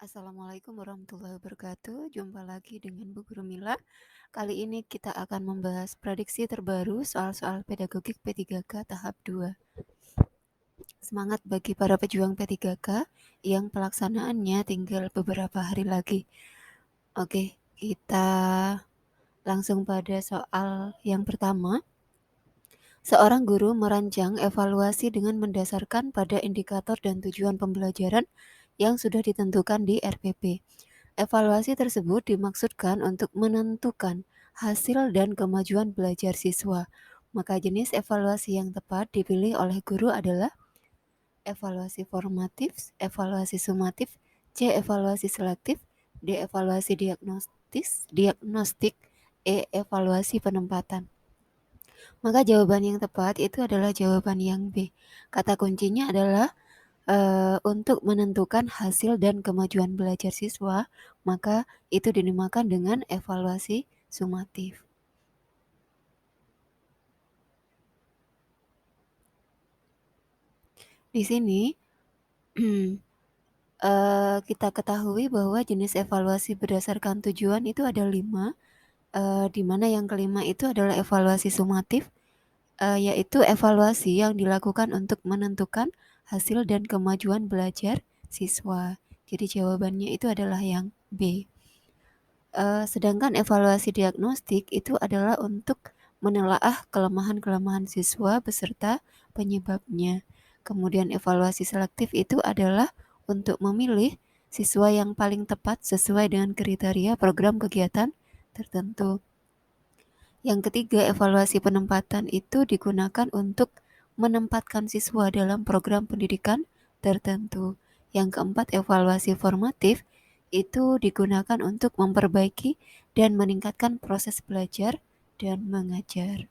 Assalamualaikum warahmatullahi wabarakatuh. Jumpa lagi dengan Bu Guru Mila. Kali ini kita akan membahas prediksi terbaru soal-soal pedagogik P3K tahap 2. Semangat bagi para pejuang P3K yang pelaksanaannya tinggal beberapa hari lagi. Oke, kita langsung pada soal yang pertama. Seorang guru merancang evaluasi dengan mendasarkan pada indikator dan tujuan pembelajaran yang sudah ditentukan di RPP. Evaluasi tersebut dimaksudkan untuk menentukan hasil dan kemajuan belajar siswa. Maka jenis evaluasi yang tepat dipilih oleh guru adalah evaluasi formatif, evaluasi sumatif, C. Evaluasi selektif, D. Evaluasi diagnostik, E. Evaluasi penempatan. Maka jawaban yang tepat itu adalah jawaban yang B. Kata kuncinya adalah untuk menentukan hasil dan kemajuan belajar siswa, maka itu dinamakan dengan evaluasi sumatif. Di sini kita ketahui bahwa jenis evaluasi berdasarkan tujuan itu ada 5, di mana yang kelima itu adalah evaluasi sumatif, yaitu evaluasi yang dilakukan untuk menentukan hasil dan kemajuan belajar siswa. Jadi jawabannya itu adalah yang B. Sedangkan evaluasi diagnostik itu adalah untuk menelaah kelemahan-kelemahan siswa beserta penyebabnya. Kemudian evaluasi selektif itu adalah untuk memilih siswa yang paling tepat sesuai dengan kriteria program kegiatan tertentu. Yang ketiga, evaluasi penempatan itu digunakan untuk menempatkan siswa dalam program pendidikan tertentu. Yang keempat, evaluasi formatif itu digunakan untuk memperbaiki dan meningkatkan proses belajar dan mengajar.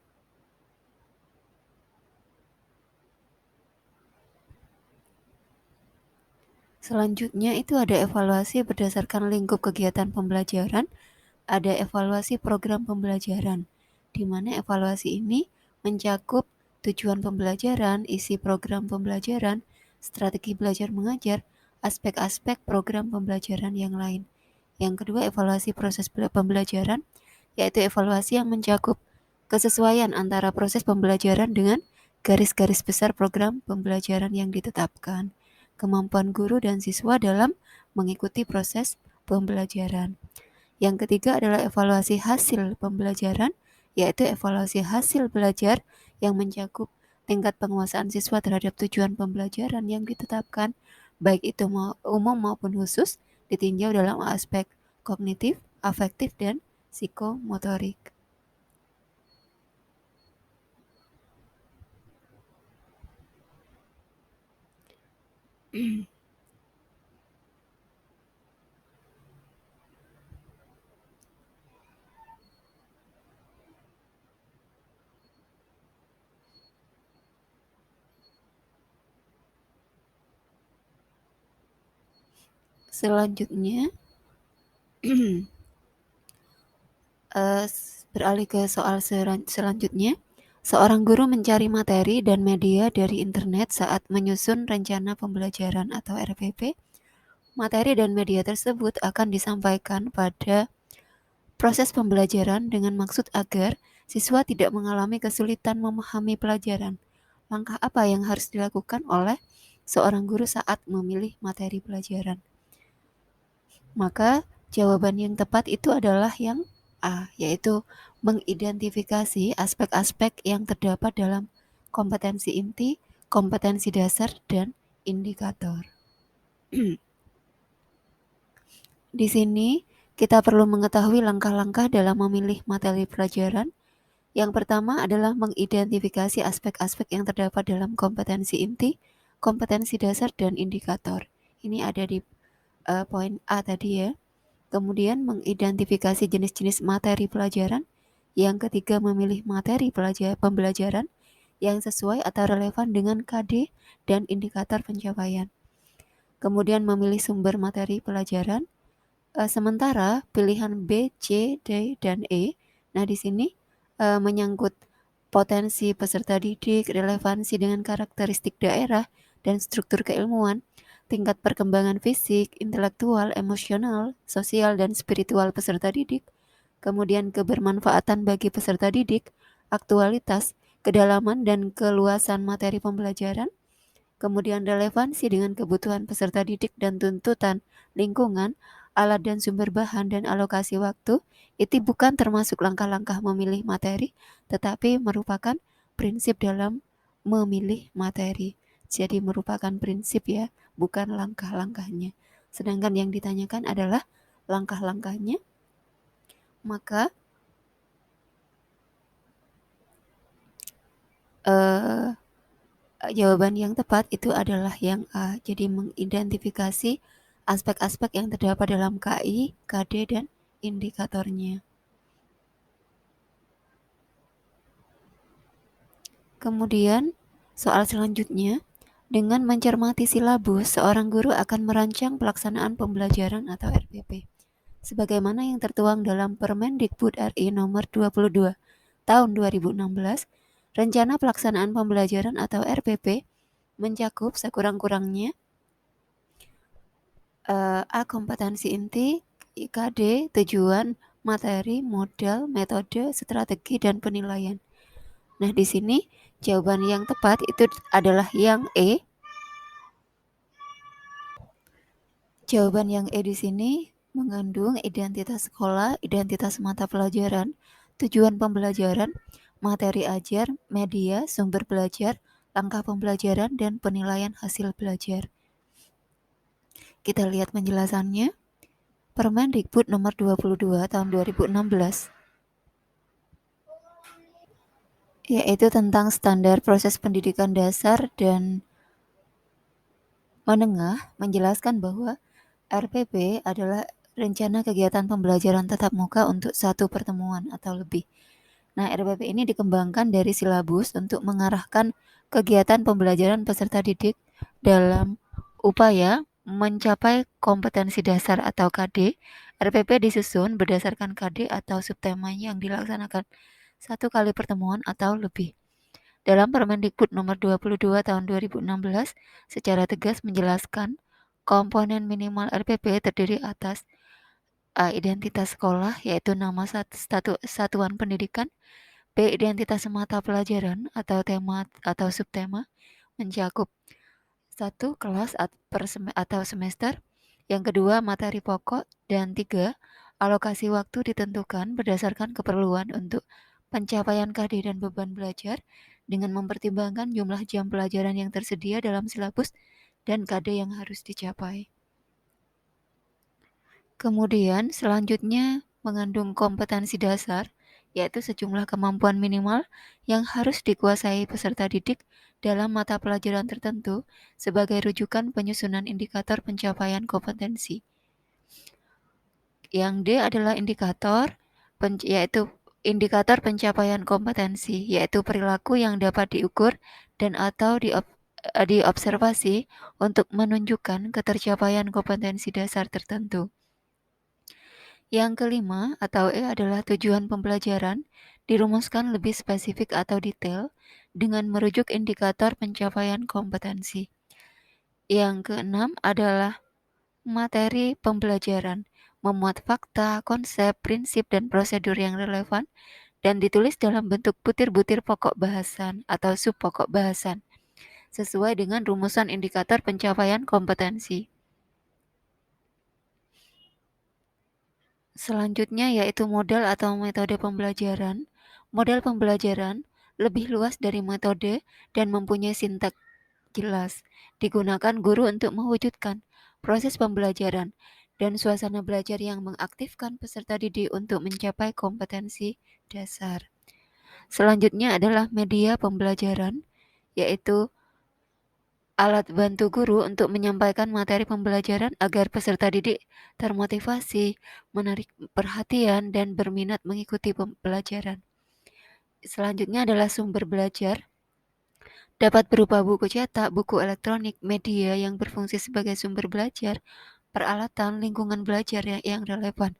Selanjutnya itu ada evaluasi berdasarkan lingkup kegiatan pembelajaran, ada evaluasi program pembelajaran, di mana evaluasi ini mencakup tujuan pembelajaran, isi program pembelajaran, strategi belajar mengajar, aspek-aspek program pembelajaran yang lain. Yang kedua, evaluasi proses pembelajaran, yaitu evaluasi yang mencakup kesesuaian antara proses pembelajaran dengan garis-garis besar program pembelajaran yang ditetapkan, kemampuan guru dan siswa dalam mengikuti proses pembelajaran. Yang ketiga adalah evaluasi hasil pembelajaran, yaitu evaluasi hasil belajar yang mencakup tingkat penguasaan siswa terhadap tujuan pembelajaran yang ditetapkan, baik itu umum maupun khusus, ditinjau dalam aspek kognitif, afektif, dan psikomotorik. Selanjutnya, beralih ke soal selanjutnya. Seorang guru mencari materi dan media dari internet saat menyusun rencana pembelajaran atau RPP. Materi dan media tersebut akan disampaikan pada proses pembelajaran dengan maksud agar siswa tidak mengalami kesulitan memahami pelajaran. Langkah apa yang harus dilakukan oleh seorang guru saat memilih materi pelajaran? Maka jawaban yang tepat itu adalah yang A, yaitu mengidentifikasi aspek-aspek yang terdapat dalam kompetensi inti, kompetensi dasar, dan indikator. Di sini kita perlu mengetahui langkah-langkah dalam memilih materi pelajaran. Yang pertama adalah mengidentifikasi aspek-aspek yang terdapat dalam kompetensi inti, kompetensi dasar, dan indikator. Ini ada di poin A tadi ya. Kemudian mengidentifikasi jenis-jenis materi pelajaran. Yang ketiga, memilih materi pembelajaran yang sesuai atau relevan dengan KD dan indikator pencapaian. Kemudian memilih sumber materi pelajaran. Sementara pilihan B, C, D, dan E, nah di sini menyangkut potensi peserta didik, relevansi dengan karakteristik daerah, dan struktur keilmuan. tingkat perkembangan fisik, intelektual, emosional, sosial, dan spiritual peserta didik, kemudian kebermanfaatan bagi peserta didik, aktualitas, kedalaman dan keluasan materi pembelajaran, kemudian relevansi dengan kebutuhan peserta didik dan tuntutan lingkungan, alat dan sumber bahan, dan alokasi waktu, itu bukan termasuk langkah-langkah memilih materi, tetapi merupakan prinsip dalam memilih materi. Jadi merupakan prinsip ya, bukan langkah-langkahnya. Sedangkan yang ditanyakan adalah langkah-langkahnya, maka eh, jawaban yang tepat itu adalah yang A. Jadi mengidentifikasi aspek-aspek yang terdapat dalam KI, KD, dan indikatornya. Kemudian soal selanjutnya, dengan mencermati silabus, seorang guru akan merancang pelaksanaan pembelajaran atau RPP. Sebagaimana yang tertuang dalam Permendikbud RI nomor 22 tahun 2016, rencana pelaksanaan pembelajaran atau RPP mencakup sekurang-kurangnya A. Kompetensi inti, KD, tujuan, materi, modal, metode, strategi, dan penilaian. Nah, di sini jawaban yang tepat itu adalah yang E. Jawaban yang E di sini mengandung identitas sekolah, identitas mata pelajaran, tujuan pembelajaran, materi ajar, media, sumber belajar, langkah pembelajaran, dan penilaian hasil belajar. Kita lihat penjelasannya. Permendikbud nomor 22 tahun 2016 yaitu tentang standar proses pendidikan dasar dan menengah menjelaskan bahwa RPP adalah rencana kegiatan pembelajaran tatap muka untuk satu pertemuan atau lebih. Nah, RPP ini dikembangkan dari silabus untuk mengarahkan kegiatan pembelajaran peserta didik dalam upaya mencapai kompetensi dasar atau KD. RPP disusun berdasarkan KD atau subtema yang dilaksanakan satu kali pertemuan atau lebih. Dalam Permendikbud nomor 22 tahun 2016 secara tegas menjelaskan komponen minimal RPP terdiri atas identitas sekolah yaitu nama satuan pendidikan, B. Identitas mata pelajaran atau tema atau subtema mencakup 1. Kelas atau semester, yang kedua materi pokok, dan 3. Alokasi waktu ditentukan berdasarkan keperluan untuk pencapaian KD dan beban belajar dengan mempertimbangkan jumlah jam pelajaran yang tersedia dalam silabus dan KD yang harus dicapai. Kemudian selanjutnya mengandung kompetensi dasar, yaitu sejumlah kemampuan minimal yang harus dikuasai peserta didik dalam mata pelajaran tertentu sebagai rujukan penyusunan indikator pencapaian kompetensi. Yang D adalah yaitu indikator pencapaian kompetensi, yaitu perilaku yang dapat diukur dan atau diobservasi untuk menunjukkan ketercapaian kompetensi dasar tertentu. Yang kelima atau E adalah tujuan pembelajaran, dirumuskan lebih spesifik atau detail dengan merujuk indikator pencapaian kompetensi. Yang keenam adalah materi pembelajaran, memuat fakta, konsep, prinsip, dan prosedur yang relevan dan ditulis dalam bentuk butir-butir pokok bahasan atau subpokok bahasan, sesuai dengan rumusan indikator pencapaian kompetensi. Selanjutnya yaitu model atau metode pembelajaran. Model pembelajaran lebih luas dari metode dan mempunyai sintaks jelas. Digunakan guru untuk mewujudkan proses pembelajaran dan suasana belajar yang mengaktifkan peserta didik untuk mencapai kompetensi dasar. Selanjutnya adalah media pembelajaran, yaitu alat bantu guru untuk menyampaikan materi pembelajaran agar peserta didik termotivasi, menarik perhatian, dan berminat mengikuti pembelajaran. Selanjutnya adalah sumber belajar. Dapat berupa buku cetak, buku elektronik, media yang berfungsi sebagai sumber belajar, peralatan, lingkungan belajar yang relevan.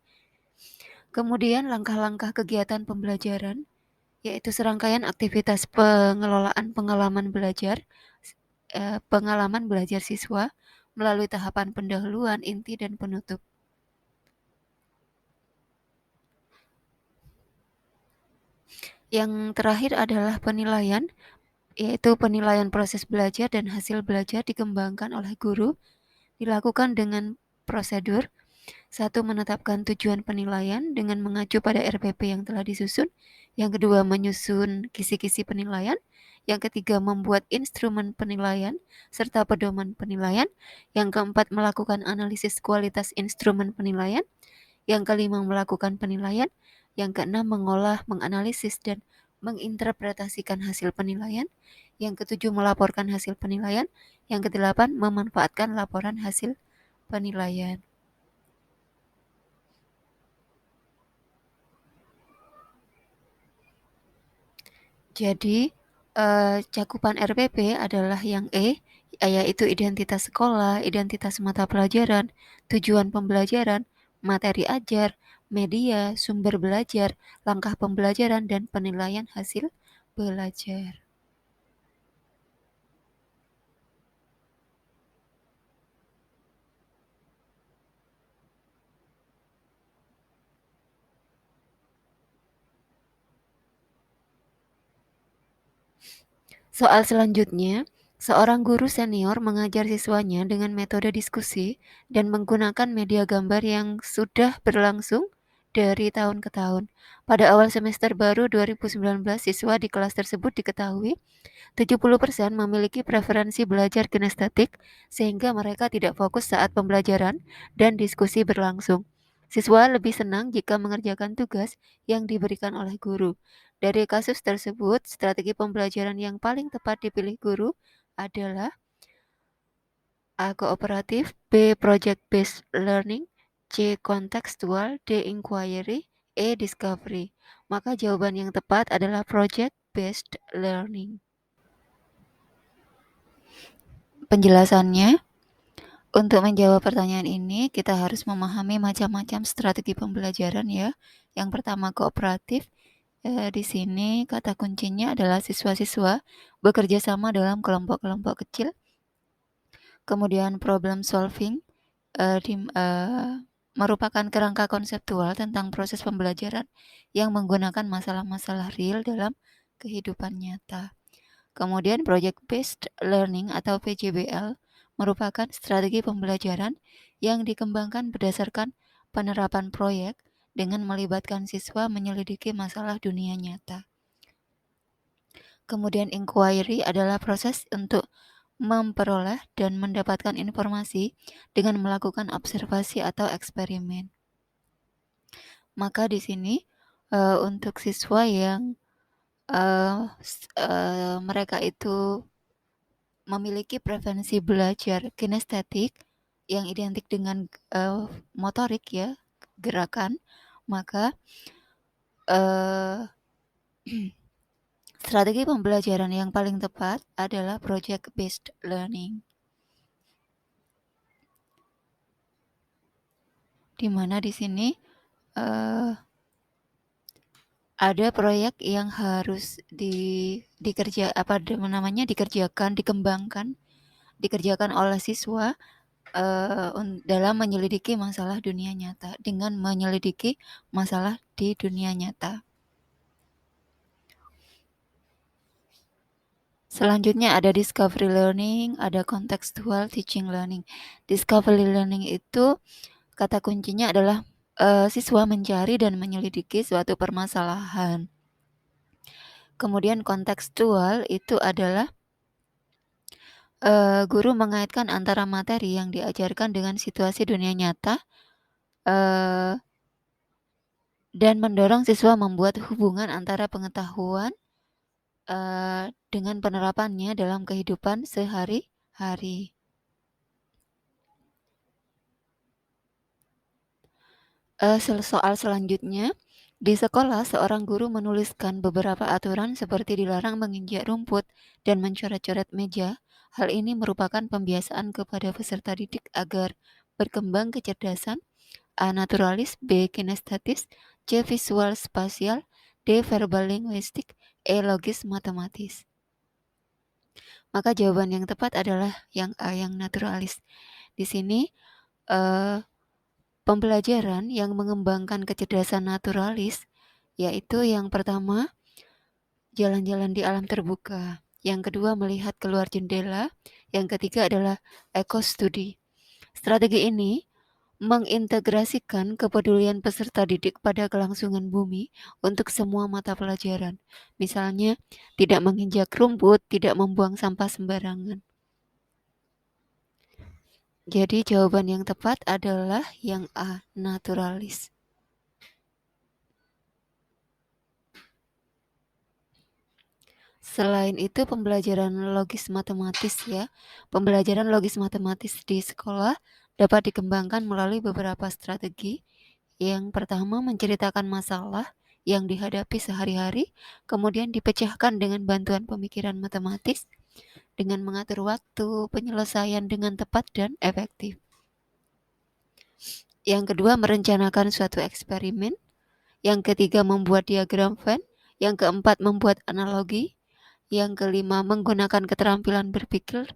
Kemudian langkah-langkah kegiatan pembelajaran, yaitu serangkaian aktivitas pengelolaan pengalaman belajar siswa, melalui tahapan pendahuluan, inti, dan penutup. Yang terakhir adalah penilaian, yaitu penilaian proses belajar dan hasil belajar dikembangkan oleh guru, dilakukan dengan prosedur. Satu, menetapkan tujuan penilaian dengan mengacu pada RPP yang telah disusun. Yang kedua, menyusun kisi-kisi penilaian. Yang ketiga, membuat instrumen penilaian serta pedoman penilaian. Yang keempat, melakukan analisis kualitas instrumen penilaian. Yang kelima, melakukan penilaian. Yang keenam, mengolah, menganalisis, dan menginterpretasikan hasil penilaian. Yang ketujuh, melaporkan hasil penilaian. Yang kedelapan, memanfaatkan laporan hasil penilaian. Jadi, cakupan RPP adalah yang yaitu identitas sekolah, identitas mata pelajaran, tujuan pembelajaran, materi ajar, media, sumber belajar, langkah pembelajaran, dan penilaian hasil belajar. Soal selanjutnya, seorang guru senior mengajar siswanya dengan metode diskusi dan menggunakan media gambar yang sudah berlangsung dari tahun ke tahun. Pada awal semester baru 2019, siswa di kelas tersebut diketahui 70% memiliki preferensi belajar kinestetik sehingga mereka tidak fokus saat pembelajaran dan diskusi berlangsung. Siswa lebih senang jika mengerjakan tugas yang diberikan oleh guru. Dari kasus tersebut, strategi pembelajaran yang paling tepat dipilih guru adalah A. Kooperatif, B. Project-based learning, C. Contextual, D. Inquiry, E. Discovery. Maka jawaban yang tepat adalah project-based learning. Penjelasannya, untuk menjawab pertanyaan ini, kita harus memahami macam-macam strategi pembelajaran ya. Yang pertama, kooperatif. Di sini kata kuncinya adalah siswa-siswa bekerja sama dalam kelompok-kelompok kecil. Kemudian problem solving merupakan kerangka konseptual tentang proses pembelajaran yang menggunakan masalah-masalah real dalam kehidupan nyata. Kemudian project-based learning atau PJBL merupakan strategi pembelajaran yang dikembangkan berdasarkan penerapan proyek dengan melibatkan siswa menyelidiki masalah dunia nyata. Kemudian inquiry adalah proses untuk memperoleh dan mendapatkan informasi dengan melakukan observasi atau eksperimen. Maka di sini untuk siswa yang mereka itu memiliki preferensi belajar kinestetik yang identik dengan motorik ya, gerakan, maka strategi pembelajaran yang paling tepat adalah project-based learning. Di mana di sini ada proyek yang harus dikerjakan oleh siswa dalam menyelidiki masalah dunia nyata dengan menyelidiki masalah di dunia nyata. Selanjutnya ada discovery learning, ada contextual teaching learning. Discovery learning itu kata kuncinya adalah siswa mencari dan menyelidiki suatu permasalahan. Kemudian kontekstual itu adalah guru mengaitkan antara materi yang diajarkan dengan situasi dunia nyata dan mendorong siswa membuat hubungan antara pengetahuan dengan penerapannya dalam kehidupan sehari-hari. Soal selanjutnya, di sekolah seorang guru menuliskan beberapa aturan seperti dilarang menginjak rumput dan mencoret-coret meja. Hal ini merupakan pembiasaan kepada peserta didik agar berkembang kecerdasan, A. Naturalis, B. Kinestetis, C. Visual spasial, D. Verbal linguistik, E. Logis matematis. Maka jawaban yang tepat adalah yang A, yang naturalis. Di sini pembelajaran yang mengembangkan kecerdasan naturalis, yaitu yang pertama, jalan-jalan di alam terbuka. Yang kedua, melihat keluar jendela. Yang ketiga adalah eco-studi. Strategi ini mengintegrasikan kepedulian peserta didik pada kelangsungan bumi untuk semua mata pelajaran. Misalnya, tidak menginjak rumput, tidak membuang sampah sembarangan. Jadi jawaban yang tepat adalah yang A, naturalis. Selain itu pembelajaran logis matematis ya. Pembelajaran logis matematis di sekolah dapat dikembangkan melalui beberapa strategi. Yang pertama, menceritakan masalah yang dihadapi sehari-hari, kemudian dipecahkan dengan bantuan pemikiran matematis dengan mengatur waktu penyelesaian dengan tepat dan efektif. Yang kedua, merencanakan suatu eksperimen. Yang ketiga, membuat diagram Venn. Yang keempat, membuat analogi. Yang kelima, menggunakan keterampilan berpikir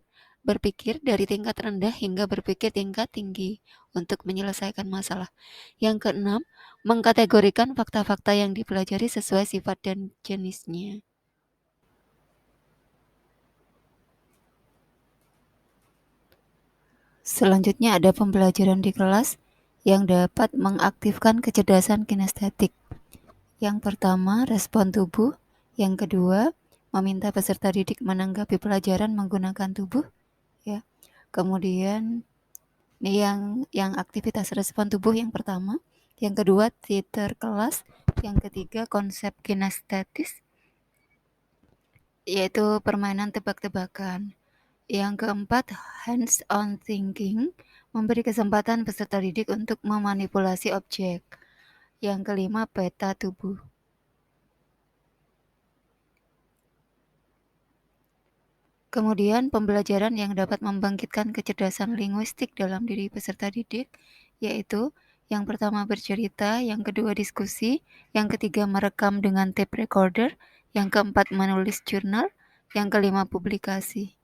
dari tingkat rendah hingga berpikir tingkat tinggi untuk menyelesaikan masalah. Yang keenam, mengkategorikan fakta-fakta yang dipelajari sesuai sifat dan jenisnya. Selanjutnya ada pembelajaran di kelas yang dapat mengaktifkan kecerdasan kinestetik. Yang pertama, respon tubuh. Yang kedua, meminta peserta didik menanggapi pelajaran menggunakan tubuh. Ya. Kemudian yang aktivitas respon tubuh yang pertama. Yang kedua, teater kelas. Yang ketiga, konsep kinestetis, yaitu permainan tebak-tebakan. Yang keempat, hands-on thinking, memberi kesempatan peserta didik untuk memanipulasi objek. Yang kelima, peta tubuh. Kemudian pembelajaran yang dapat membangkitkan kecerdasan linguistik dalam diri peserta didik, yaitu yang pertama bercerita, yang kedua diskusi, yang ketiga merekam dengan tape recorder, yang keempat menulis jurnal, yang kelima publikasi.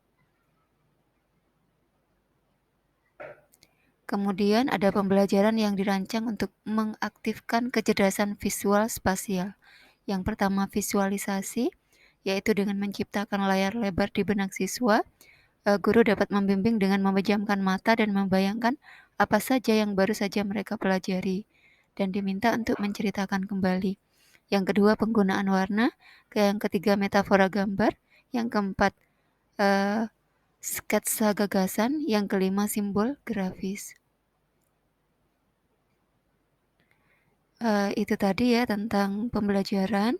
Kemudian ada pembelajaran yang dirancang untuk mengaktifkan kecerdasan visual spasial. Yang pertama visualisasi, yaitu dengan menciptakan layar lebar di benak siswa. Guru dapat membimbing dengan memejamkan mata dan membayangkan apa saja yang baru saja mereka pelajari dan diminta untuk menceritakan kembali. Yang kedua, penggunaan warna. Yang ketiga, metafora gambar. Yang keempat, sketsa gagasan. Yang kelima, simbol grafis. Itu tadi ya tentang pembelajaran.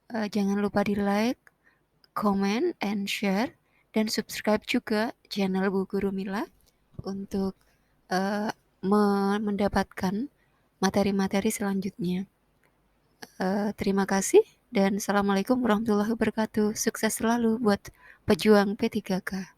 Jangan lupa di like, comment, and share, dan subscribe juga channel Bu Guru Mila untuk mendapatkan materi-materi selanjutnya. Terima kasih dan Assalamualaikum warahmatullahi wabarakatuh. Sukses selalu buat pejuang P3K.